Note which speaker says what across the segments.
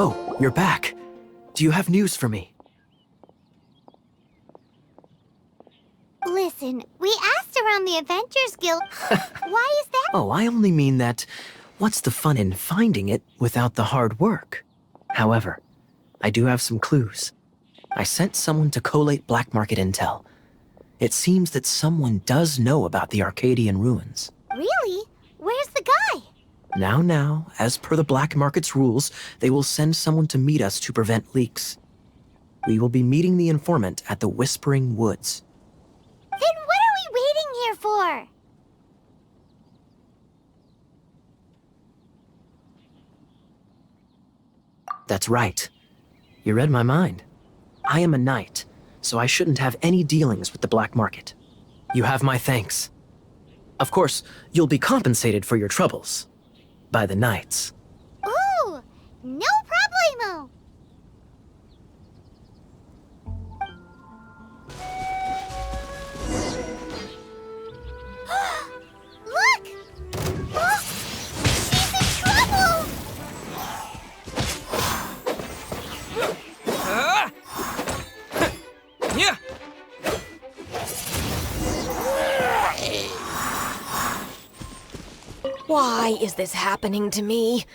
Speaker 1: Oh, you're back. Do you have news for me?
Speaker 2: Listen, we asked around the Adventures Guild. Why is that?
Speaker 1: Oh, I only mean that what's the fun in finding it without the hard work? However, I do have some clues. I sent someone to collate black market intel. It seems that someone does know about the Arcadian ruins.
Speaker 2: Really? Where's the guy?
Speaker 1: Now, as per the black market's rules, they will send someone to meet us to prevent leaks. We will be meeting the informant at the Whispering Woods.
Speaker 2: Then what are we waiting here for?
Speaker 1: That's right. You read my mind. I am a knight, so I shouldn't have any dealings with the black market. You have my thanks. Of course, you'll be compensated for your troubles. By the knights.
Speaker 2: Ooh, no problemo. Look! Oh, she's in trouble!
Speaker 3: Yeah.
Speaker 4: Why is this happening to me?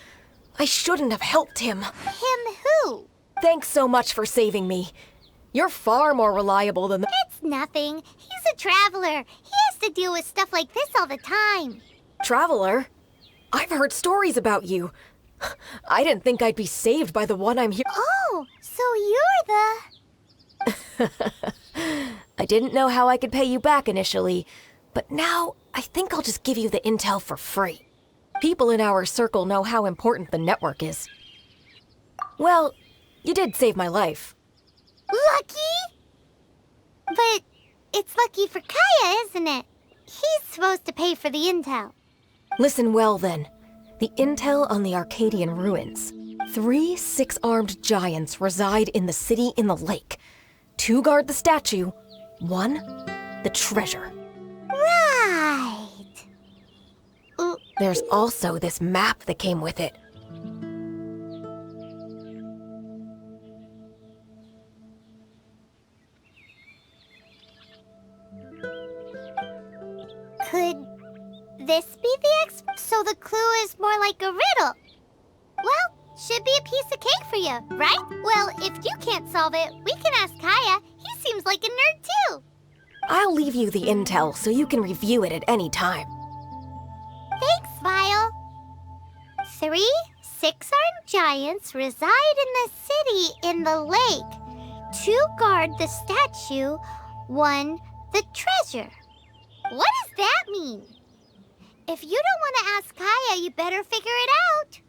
Speaker 4: I shouldn't have helped him.
Speaker 2: Him who?
Speaker 4: Thanks so much for saving me. You're far more reliable than
Speaker 2: It's nothing. He's a traveler. He has to deal with stuff like this all the time.
Speaker 4: Traveler. I've heard stories about you. I didn't think I'd be saved by the one I'm here.
Speaker 2: Oh, so you're the...
Speaker 4: I didn't know how I could pay you back initially, but now I think I'll just give you the intel for free. People in our circle know how important the network is. Well, you did save my life.
Speaker 2: Lucky? But it's lucky for Kaya, isn't it? He's supposed to pay for the intel.
Speaker 4: Listen well then. The intel on the Arcadian ruins. 3 6-armed giants reside in the city in the lake. 2 guard the statue, 1 the treasure.
Speaker 2: Right.
Speaker 4: There's also this map that came with it.
Speaker 2: Could this be the So the clue is more like a riddle. Well, should be a piece of cake for you, right? Well, if you can't solve it, we can ask Kaya. He seems like a nerd too.
Speaker 4: I'll leave you the intel so you can review it at any time.
Speaker 2: Thanks, Vile. 3 6-armed giants reside in the city in the lake. 2 guard the statue, 1 the treasure. What does that mean? If you don't want to ask Kaya, you better figure it out.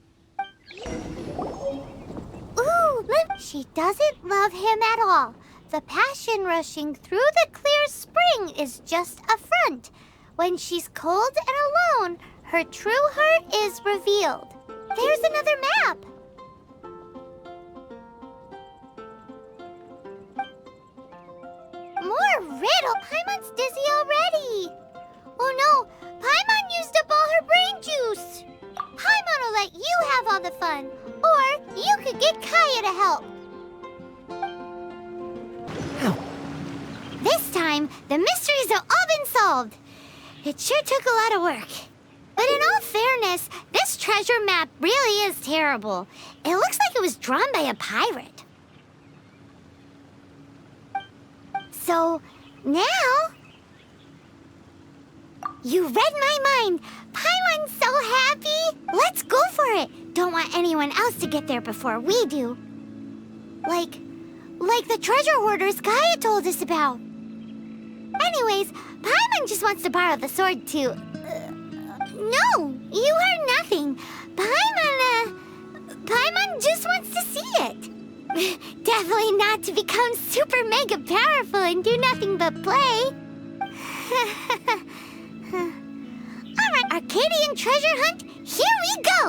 Speaker 2: Ooh, look, she doesn't love him at all. The passion rushing through the clear spring is just a front. When she's cold and alone, her true heart is revealed. There's another map. More riddle. Paimon's dizzy already. Oh no, Paimon used up all her brain juice. Paimon will let you have all the fun, or you could get Kaya to help.
Speaker 1: How?
Speaker 2: This time, the mysteries have all been solved. It sure took a lot of work. But in all fairness, this treasure map really is terrible. It looks like it was drawn by a pirate. So, now... You read my mind. Paimon's so happy. Let's go for it. Don't want anyone else to get there before we do. Like the treasure hoarders Kaya told us about. Anyways, Paimon just wants to borrow the sword too. No, you heard nothing. Paimon just wants to see it. Definitely not to become super mega powerful and do nothing but play. Alright, Arcadian treasure hunt, here we go!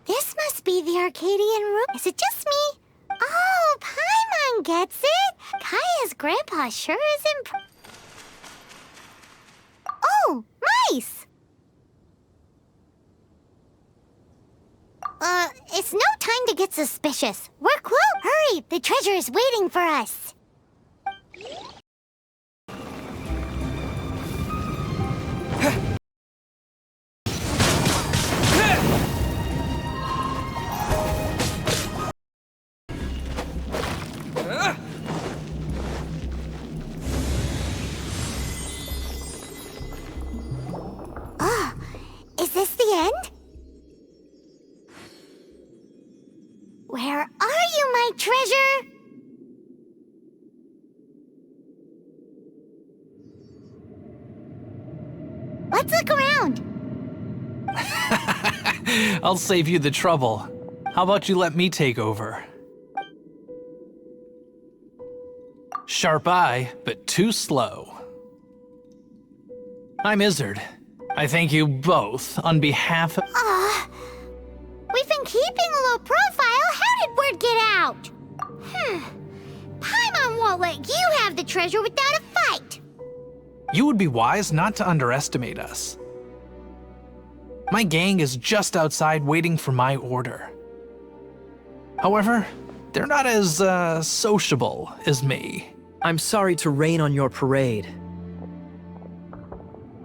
Speaker 2: This must be the Arcadian room. Is it just me? Oh, Paimon gets it. Kaya's grandpa sure is Oh, mice! It's no time to get suspicious. We're close. Hurry, the treasure is waiting for us. Is this the end? Where are you, my treasure? Let's look around.
Speaker 3: I'll save you the trouble. How about you let me take over? Sharp eye, but too slow. I'm Izzard. I thank you both on behalf of...
Speaker 2: We've been keeping a low profile. How did word get out? Paimon won't let you have the treasure without a fight.
Speaker 3: You would be wise not to underestimate us. My gang is just outside waiting for my order. However, they're not as, sociable as me.
Speaker 1: I'm sorry to rain on your parade,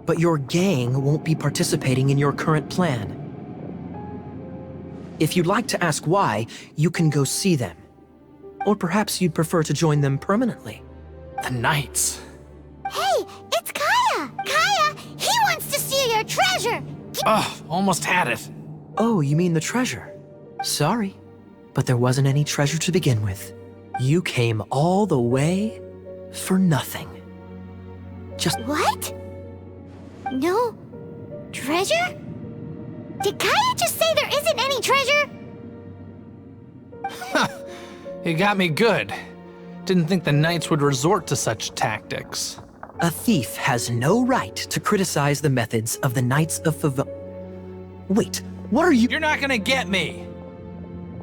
Speaker 1: but your gang won't be participating in your current plan. If you'd like to ask why, you can go see them. Or perhaps you'd prefer to join them permanently.
Speaker 3: The Knights.
Speaker 2: Hey, it's Kaya! Kaya, he wants to steal your treasure!
Speaker 3: Ugh, almost had it.
Speaker 1: Oh, you mean the treasure? Sorry, but there wasn't any treasure to begin with. You came all the way for nothing. Just...
Speaker 2: What? No treasure? Did Kaya just say there isn't any treasure?
Speaker 3: You got me good. Didn't think the Knights would resort to such tactics.
Speaker 1: A thief has no right to criticize the methods of the Knights of Favon. Wait, what are you—
Speaker 3: You're not gonna get me!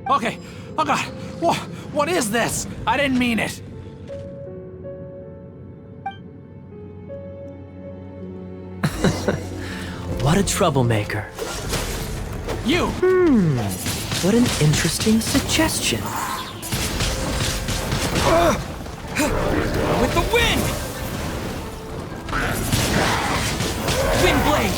Speaker 3: Okay, oh god, what is this? I didn't mean it.
Speaker 1: What a troublemaker.
Speaker 3: You!
Speaker 1: What an interesting suggestion.
Speaker 3: With the wind! Wind blade!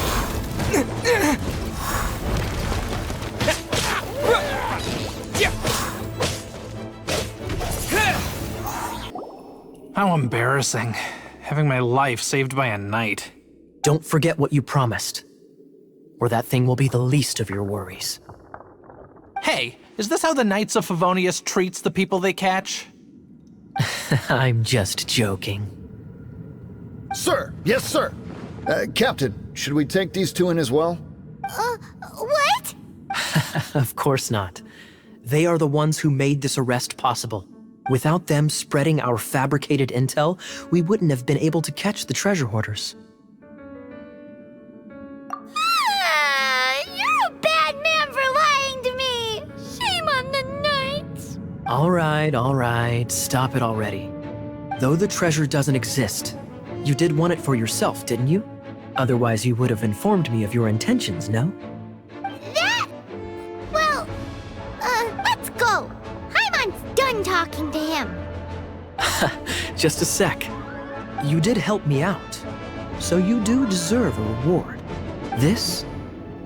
Speaker 3: How embarrassing, having my life saved by a knight.
Speaker 1: Don't forget what you promised, or that thing will be the least of your worries.
Speaker 3: Hey, is this how the Knights of Favonius treats the people they catch?
Speaker 1: I'm just joking.
Speaker 5: Sir, yes, sir. Captain, should we take these two in as well?
Speaker 2: What?
Speaker 1: Of course not. They are the ones who made this arrest possible. Without them spreading our fabricated intel, we wouldn't have been able to catch the treasure hoarders.
Speaker 2: You're a bad man for lying to me! Shame on the Knights!
Speaker 1: All right, stop it already. Though the treasure doesn't exist, you did want it for yourself, didn't you? Otherwise you would have informed me of your intentions, no?
Speaker 2: Well, let's go. Paimon's done talking to him.
Speaker 1: Just a sec. You did help me out, so you do deserve a reward. This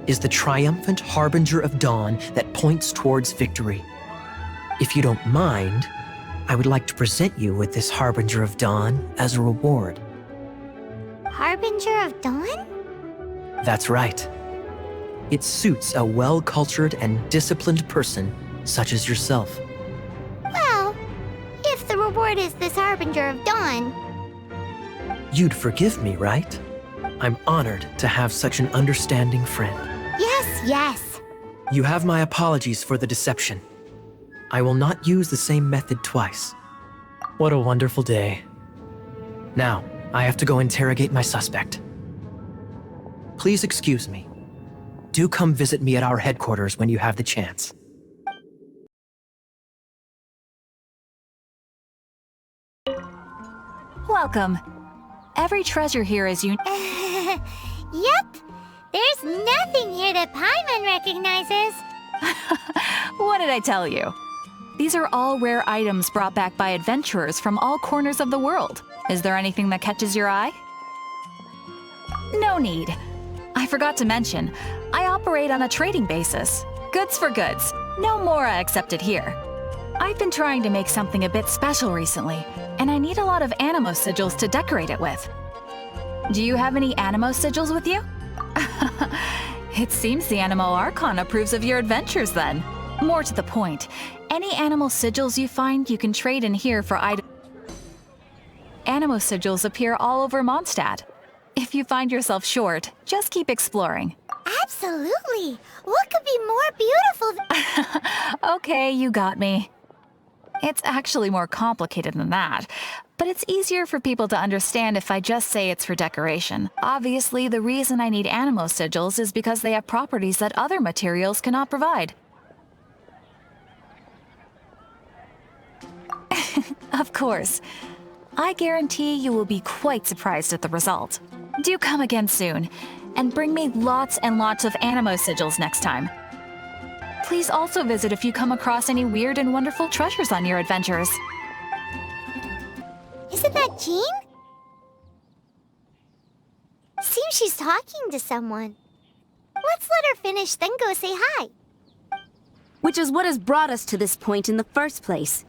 Speaker 1: is the triumphant harbinger of dawn that points towards victory. If you don't mind, I would like to present you with this harbinger of dawn as a reward.
Speaker 2: Harbinger of Dawn?
Speaker 1: That's right. It suits a well-cultured and disciplined person such as yourself.
Speaker 2: Well, if the reward is this Harbinger of Dawn.
Speaker 1: You'd forgive me, right? I'm honored to have such an understanding friend.
Speaker 2: Yes.
Speaker 1: You have my apologies for the deception. I will not use the same method twice. What a wonderful day. Now, I have to go interrogate my suspect. Please excuse me. Do come visit me at our headquarters when you have the chance.
Speaker 6: Welcome. Every treasure here is unique.
Speaker 2: Yep. There's nothing here that Paimon recognizes.
Speaker 6: What did I tell you? These are all rare items brought back by adventurers from all corners of the world. Is there anything that catches your eye? No need. I forgot to mention, I operate on a trading basis. Goods for goods. No mora accepted here. I've been trying to make something a bit special recently, and I need a lot of animo sigils to decorate it with. Do you have any animo sigils with you? It seems the Animo Archon approves of your adventures then. More to the point, any animal sigils you find you can trade in here for items. Animo sigils appear all over Mondstadt. If you find yourself short, just keep exploring.
Speaker 2: Absolutely. What could be more beautiful
Speaker 6: Okay, you got me. It's actually more complicated than that, but it's easier for people to understand if I just say it's for decoration. Obviously, the reason I need animo sigils is because they have properties that other materials cannot provide. Of course. I guarantee you will be quite surprised at the result. Do come again soon, and bring me lots and lots of animo sigils next time. Please also visit if you come across any weird and wonderful treasures on your adventures.
Speaker 2: Isn't that Jean? Seems she's talking to someone. Let's let her finish, then go say hi.
Speaker 7: Which is what has brought us to this point in the first place.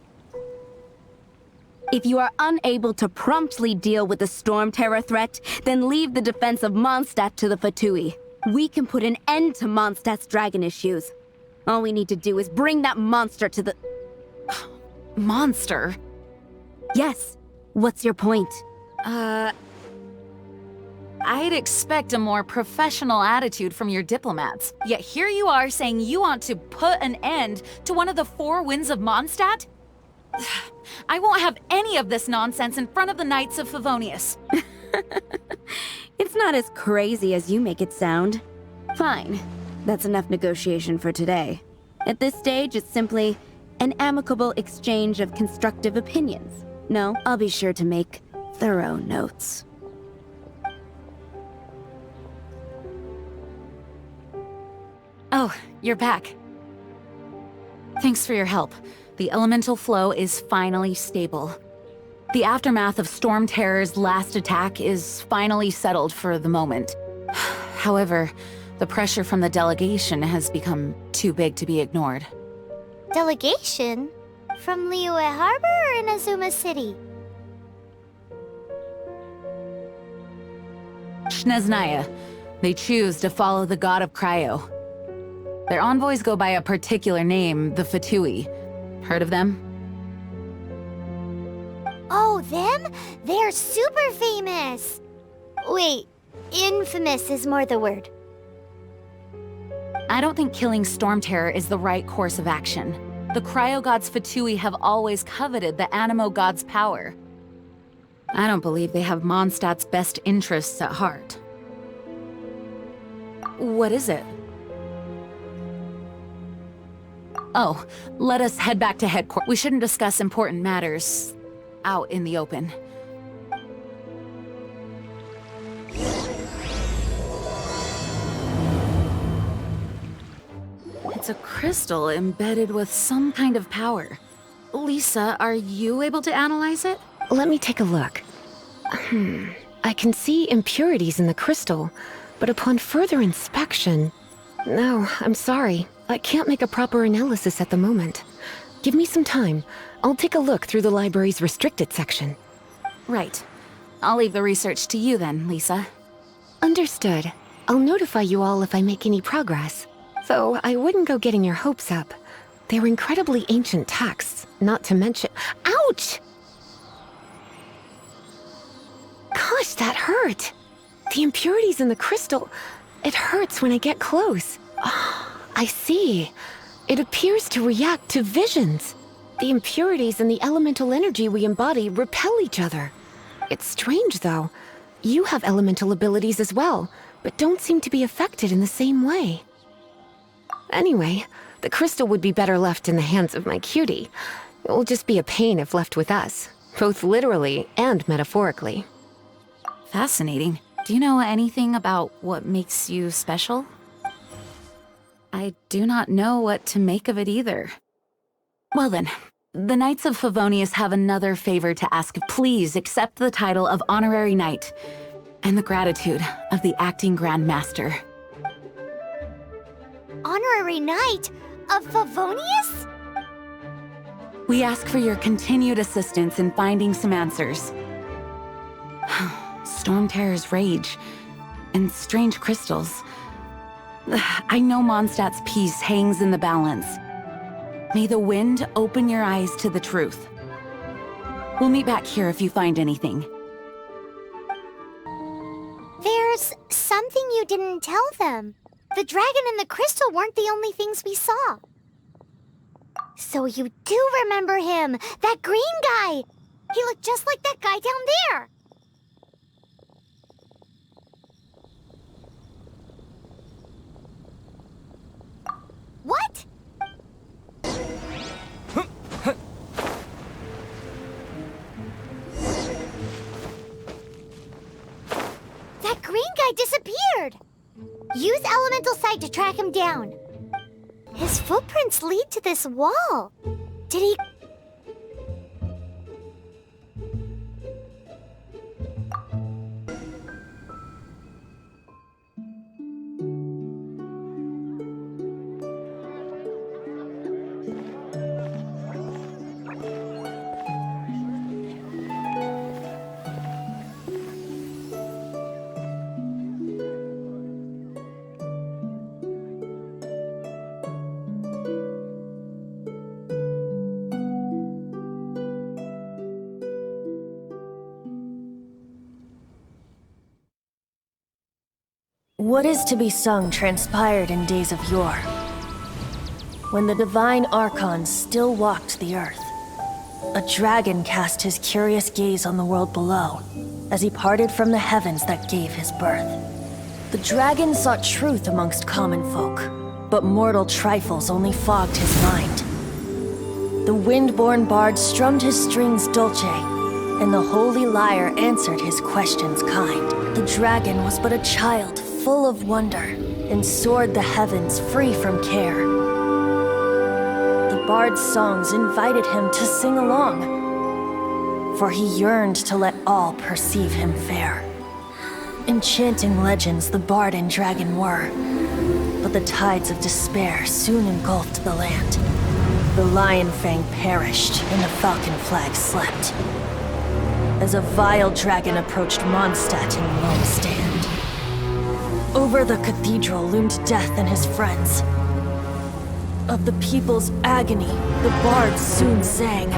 Speaker 7: If you are unable to promptly deal with the storm terror threat, then leave the defense of Mondstadt to the Fatui. We can put an end to Mondstadt's dragon issues. All we need to do is bring that monster to the...
Speaker 6: Monster?
Speaker 7: Yes. What's your point?
Speaker 6: I'd expect a more professional attitude from your diplomats. Yet here you are saying you want to put an end to one of the four winds of Mondstadt? I won't have any of this nonsense in front of the Knights of Favonius.
Speaker 7: It's not as crazy as you make it sound. Fine. That's enough negotiation for today. At this stage, it's simply an amicable exchange of constructive opinions. No, I'll be sure to make thorough notes.
Speaker 6: Oh, you're back. Thanks for your help. The elemental flow is finally stable. The aftermath of Storm Terror's last attack is finally settled for the moment. However, the pressure from the delegation has become too big to be ignored.
Speaker 2: Delegation? From Liyue Harbor or Inazuma City?
Speaker 6: Shneznaya. They choose to follow the god of Cryo. Their envoys go by a particular name, the Fatui. Heard of them?
Speaker 2: Oh, them? They're super famous! Wait, infamous is more the word.
Speaker 6: I don't think killing Storm Terror is the right course of action. The Cryo God's Fatui have always coveted the Animo God's power. I don't believe they have Mondstadt's best interests at heart. What is it? Oh, let us head back to headquarters. We shouldn't discuss important matters out in the open. It's a crystal embedded with some kind of power. Lisa, are you able to analyze it?
Speaker 8: Let me take a look. I can see impurities in the crystal, but upon further inspection... No, I'm sorry. I can't make a proper analysis at the moment. Give me some time. I'll take a look through the library's restricted section.
Speaker 6: Right. I'll leave the research to you then, Lisa.
Speaker 8: Understood. I'll notify you all if I make any progress. Though I wouldn't go getting your hopes up. They're incredibly ancient texts, not to mention... Ouch! Gosh, that hurt! The impurities in the crystal... It hurts when I get close. Oh, I see. It appears to react to visions. The impurities and the elemental energy we embody repel each other. It's strange, though. You have elemental abilities as well, but don't seem to be affected in the same way. Anyway, the crystal would be better left in the hands of my cutie. It will just be a pain if left with us, both literally and metaphorically.
Speaker 6: Fascinating. Do you know anything about what makes you special? I do not know what to make of it either. Well then, the Knights of Favonius have another favor to ask. Please accept the title of Honorary Knight and the gratitude of the Acting Grand Master.
Speaker 2: Honorary Knight of Favonius?
Speaker 6: We ask for your continued assistance in finding some answers. Storm Terror's rage and strange crystals. I know Mondstadt's peace hangs in the balance. May the wind open your eyes to the truth. We'll meet back here if you find anything.
Speaker 2: There's something you didn't tell them. The dragon and the crystal weren't the only things we saw. So you do remember him, that green guy. He looked just like that guy down there. What? That green guy disappeared. Use Elemental Sight to track him down. His footprints lead to this wall. Did he...
Speaker 9: What is to be sung transpired in days of yore, when the divine archons still walked the earth. A dragon cast his curious gaze on the world below, as he parted from the heavens that gave his birth. The dragon sought truth amongst common folk, but mortal trifles only fogged his mind. The wind-born bard strummed his strings dolce, and the holy lyre answered his questions kind. The dragon was but a child, full of wonder, and soared the heavens free from care. The bard's songs invited him to sing along, for he yearned to let all perceive him fair. Enchanting legends the bard and dragon were, but the tides of despair soon engulfed the land. The lion fang perished, and the falcon flag slept, as a vile dragon approached Mondstadt in lone stand. Over the cathedral loomed death and his friends. Of the people's agony, the bards soon sang.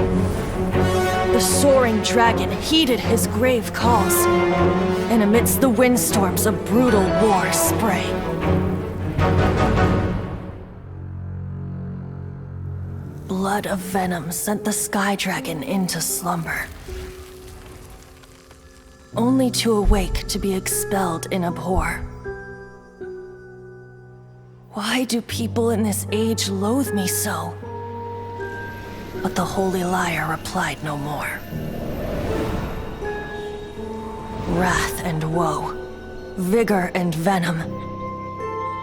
Speaker 9: The soaring dragon heeded his grave calls, and amidst the windstorms a brutal war sprang. Blood of venom sent the sky dragon into slumber, only to awake to be expelled in abhor. Why do people in this age loathe me so? But the holy lyre replied no more. Wrath and woe, vigor and venom,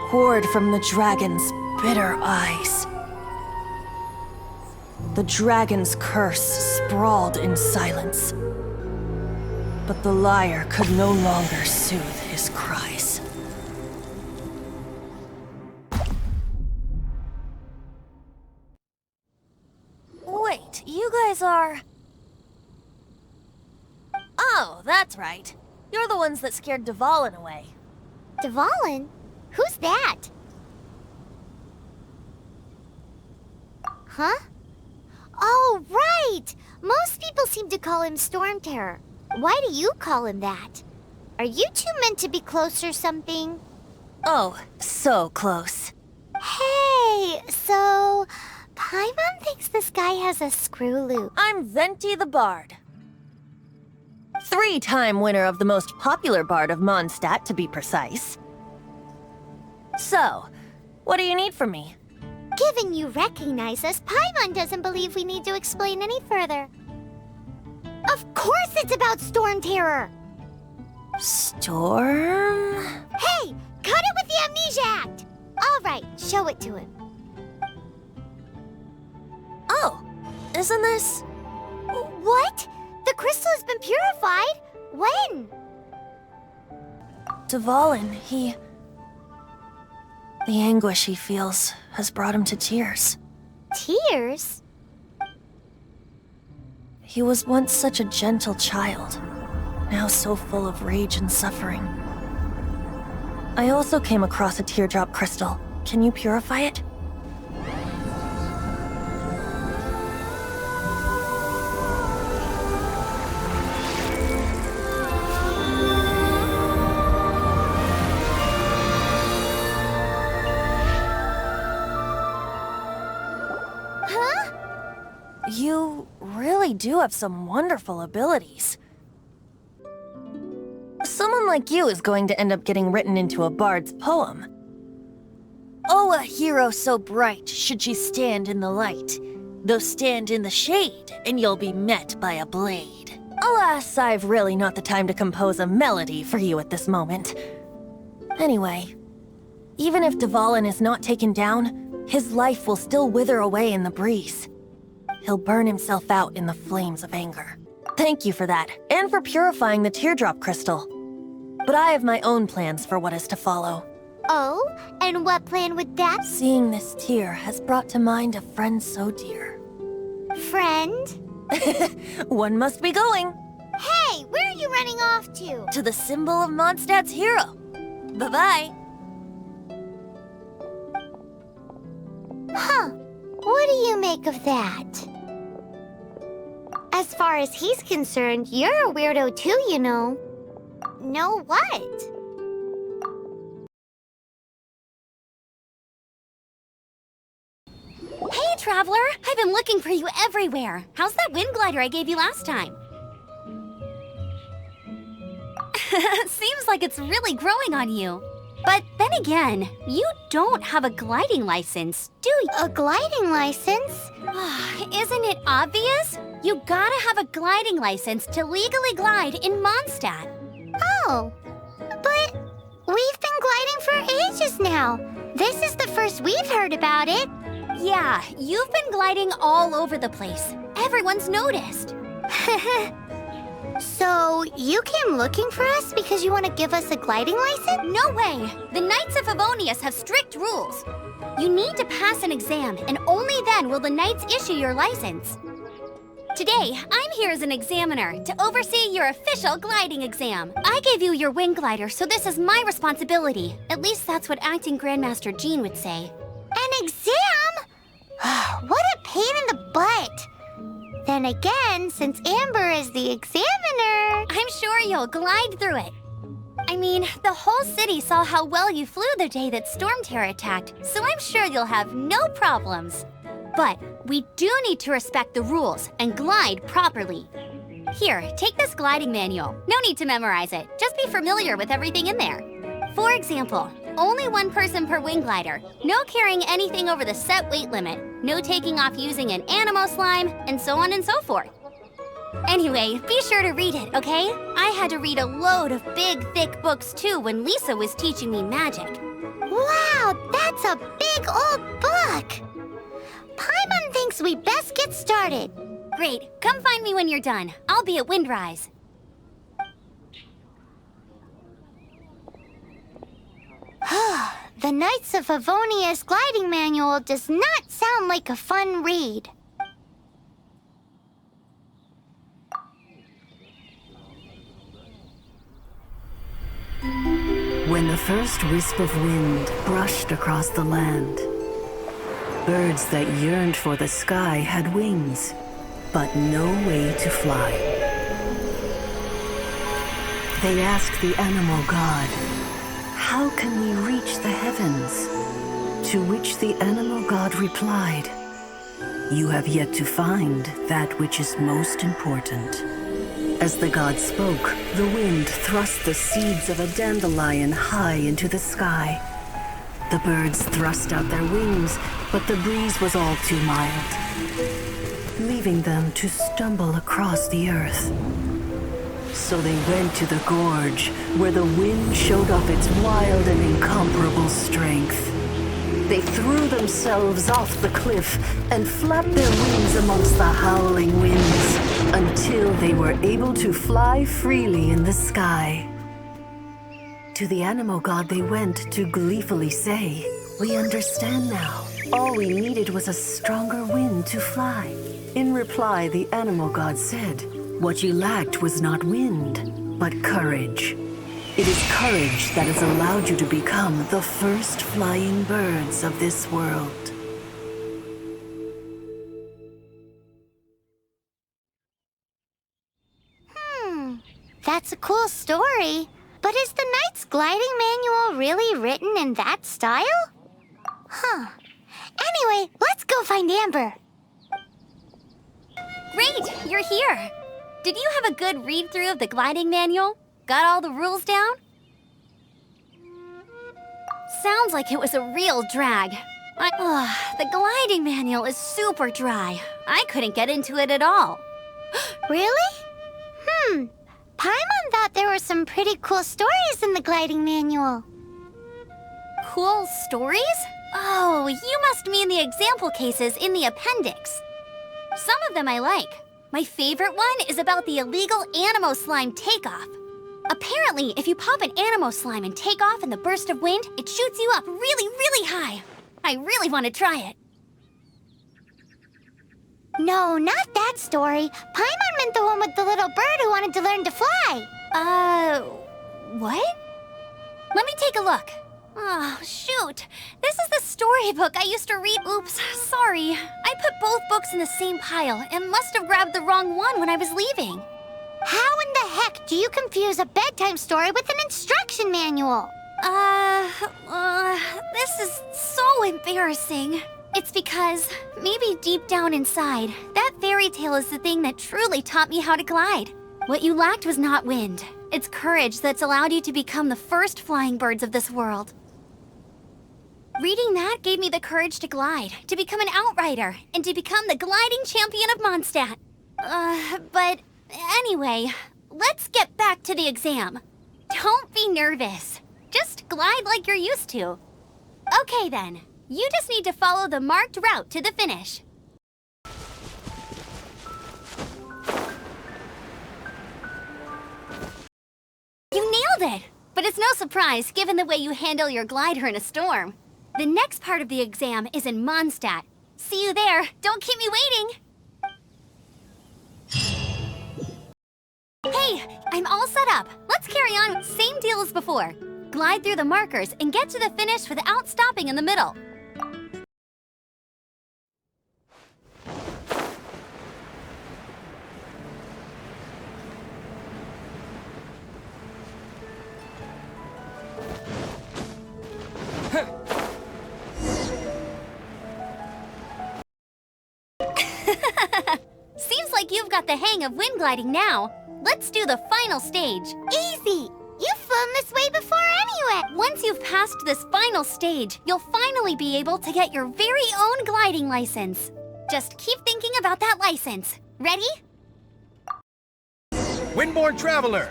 Speaker 9: poured from the dragon's bitter eyes. The dragon's curse sprawled in silence, but the lyre could no longer soothe his cries.
Speaker 10: Wait, you guys are... Oh, that's right. You're the ones that scared Dvalin away.
Speaker 2: Dvalin? Who's that? Huh? Oh, right! Most people seem to call him Storm Terror. Why do you call him that? Are you two meant to be close or something?
Speaker 10: Oh, so close.
Speaker 2: Hey, so... Paimon thinks this guy has a screw loop.
Speaker 10: I'm Venti the Bard. 3-time winner of the most popular bard of Mondstadt, to be precise. So, what do you need from me?
Speaker 2: Given you recognize us, Paimon doesn't believe we need to explain any further. Of course it's about Storm Terror!
Speaker 10: Storm?
Speaker 2: Hey! Cut it with the Amnesia Act! All right, show it to him.
Speaker 10: Oh, isn't this...
Speaker 2: What? The crystal has been purified? When?
Speaker 9: Dvalin, the anguish he feels has brought him to tears.
Speaker 2: Tears?
Speaker 9: He was once such a gentle child, now so full of rage and suffering. I also came across a teardrop crystal. Can you purify it? You really do have some wonderful abilities.
Speaker 10: Someone like you is going to end up getting written into a bard's poem. Oh, a hero so bright should she stand in the light, though stand in the shade, and you'll be met by a blade. Alas, I've really not the time to compose a melody for you at this moment.
Speaker 9: Anyway, even if Dvalin is not taken down, his life will still wither away in the breeze. He'll burn himself out in the flames of anger.
Speaker 10: Thank you for that, and for purifying the teardrop crystal. But I have my own plans for what is to follow.
Speaker 2: Oh, and what plan would that be?
Speaker 9: Seeing this tear has brought to mind a friend so dear.
Speaker 2: Friend?
Speaker 10: One must be going.
Speaker 2: Hey, where are you running off to?
Speaker 10: To the symbol of Mondstadt's hero. Bye-bye.
Speaker 2: Huh. What do you make of that? As far as he's concerned, you're a weirdo too, you know. Know what?
Speaker 11: Hey, Traveler! I've been looking for you everywhere. How's that wind glider I gave you last time? Seems like it's really growing on you. But then again, you don't have a gliding license, do you?
Speaker 2: A gliding license?
Speaker 11: Isn't it obvious? You gotta have a gliding license to legally glide in Mondstadt.
Speaker 2: Oh, but we've been gliding for ages now. This is the first we've heard about it.
Speaker 11: Yeah, you've been gliding all over the place. Everyone's noticed.
Speaker 2: So, you came looking for us because you want to give us a gliding license?
Speaker 11: No way! The Knights of Favonius have strict rules. You need to pass an exam, and only then will the Knights issue your license. Today, I'm here as an examiner to oversee your official gliding exam. I gave you your wing glider, so this is my responsibility. At least that's what Acting Grandmaster Jean would say.
Speaker 2: An exam? What a pain in the butt. Then again, since Amber is the examiner...
Speaker 11: I'm sure you'll glide through it. I mean, the whole city saw how well you flew the day that Storm Terror attacked, so I'm sure you'll have no problems. But we do need to respect the rules and glide properly. Here, take this gliding manual. No need to memorize it. Just be familiar with everything in there. For example, only one person per wing glider. No carrying anything over the set weight limit. No taking off using an animo slime, and so on and so forth. Anyway, be sure to read it, okay? I had to read a load of big, thick books too when Lisa was teaching me magic.
Speaker 2: Wow, that's a big old book! Paimon thinks we best get started.
Speaker 11: Great, come find me when you're done. I'll be at Windrise.
Speaker 2: The Knights of Favonius gliding manual does not sound like a fun read.
Speaker 12: When the first wisp of wind brushed across the land, birds that yearned for the sky had wings, but no way to fly. They asked the animal god, "How can we reach the heavens?" To which the animal god replied, "You have yet to find that which is most important." As the god spoke, the wind thrust the seeds of a dandelion high into the sky. The birds thrust out their wings, but the breeze was all too mild, leaving them to stumble across the earth. So they went to the gorge, where the wind showed off its wild and incomparable strength. They threw themselves off the cliff and flapped their wings amongst the howling winds until they were able to fly freely in the sky. To the animal god they went to gleefully say, "We understand now. All we needed was a stronger wind to fly." In reply, the animal god said, "What you lacked was not wind, but courage. It is courage that has allowed you to become the first flying birds of this world."
Speaker 2: That's a cool story. But is the Knight's gliding manual really written in that style? Huh. Anyway, let's go find Amber.
Speaker 11: Great, you're here. Did you have a good read-through of the gliding manual? Got all the rules down? Sounds like it was a real drag. The gliding manual is super dry. I couldn't get into it at all.
Speaker 2: Really? Paimon thought there were some pretty cool stories in the gliding manual.
Speaker 11: Cool stories? Oh, you must mean the example cases in the appendix. Some of them I like. My favorite one is about the illegal Animo slime takeoff. Apparently, if you pop an Animo slime and take off in the burst of wind, it shoots you up really, really high. I really want to try it.
Speaker 2: No, not that story. Paimon meant the one with the little bird who wanted to learn to fly.
Speaker 11: What? Let me take a look. Oh, shoot. This is the storybook I used to read. Oops, sorry. I put both books in the same pile and must have grabbed the wrong one when I was leaving.
Speaker 2: How in the heck do you confuse a bedtime story with an instruction manual?
Speaker 11: This is so embarrassing. It's because, maybe deep down inside, that fairy tale is the thing that truly taught me how to glide. What you lacked was not wind. It's courage that's allowed you to become the first flying birds of this world. Reading that gave me the courage to glide, to become an outrider, and to become the gliding champion of Mondstadt. But anyway, let's get back to the exam. Don't be nervous. Just glide like you're used to. Okay then. You just need to follow the marked route to the finish. You nailed it! But it's no surprise given the way you handle your glider in a storm. The next part of the exam is in Mondstadt. See you there. Don't keep me waiting. Hey, I'm all set up. Let's carry on. Same deal as before. Glide through the markers and get to the finish without stopping in the middle. Seems like you've got the hang of wind gliding now. Let's do the final stage.
Speaker 2: Easy! You've flown this way before anyway!
Speaker 11: Once you've passed this final stage, you'll finally be able to get your very own gliding license. Just keep thinking about that license. Ready?
Speaker 13: Windborne Traveler,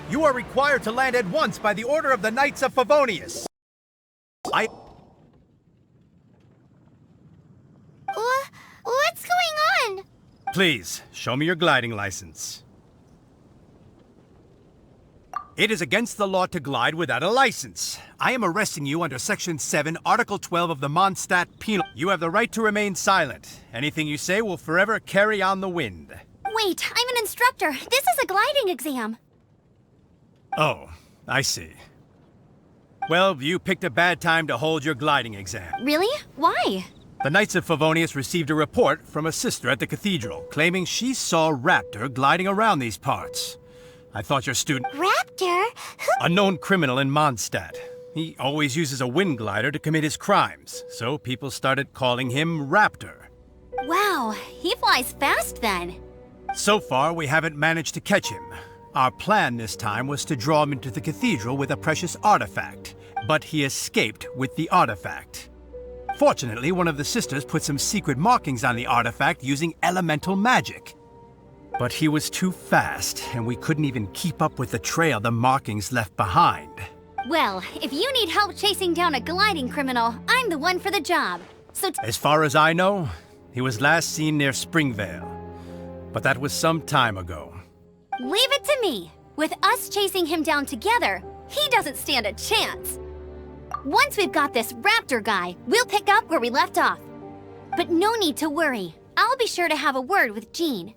Speaker 13: you are required to land at once by the order of the Knights of Favonius.
Speaker 2: What's going on?
Speaker 13: Please, show me your gliding license. It is against the law to glide without a license. I am arresting you under Section 7, Article 12 of the Mondstadt Penal. You have the right to remain silent. Anything you say will forever carry on the wind.
Speaker 11: Wait, I'm an instructor. This is a gliding exam.
Speaker 13: Oh, I see. Well, you picked a bad time to hold your gliding exam.
Speaker 11: Really? Why?
Speaker 13: The Knights of Favonius received a report from a sister at the cathedral, claiming she saw Raptor gliding around these parts. I thought your student...
Speaker 2: Raptor?
Speaker 13: A known criminal in Mondstadt. He always uses a wind glider to commit his crimes, so people started calling him Raptor.
Speaker 11: Wow, he flies fast then.
Speaker 13: So far, we haven't managed to catch him. Our plan this time was to draw him into the cathedral with a precious artifact, but he escaped with the artifact. Fortunately, one of the sisters put some secret markings on the artifact using elemental magic. But he was too fast, and we couldn't even keep up with the trail the markings left behind.
Speaker 11: Well, if you need help chasing down a gliding criminal, I'm the one for the job. So
Speaker 13: As far as I know, he was last seen near Springvale. But that was some time ago.
Speaker 11: leave it to me. With us chasing him down together, he doesn't stand a chance. Once we've got this raptor guy, we'll pick up where we left off. But no need to worry. I'll be sure to have a word with Jean.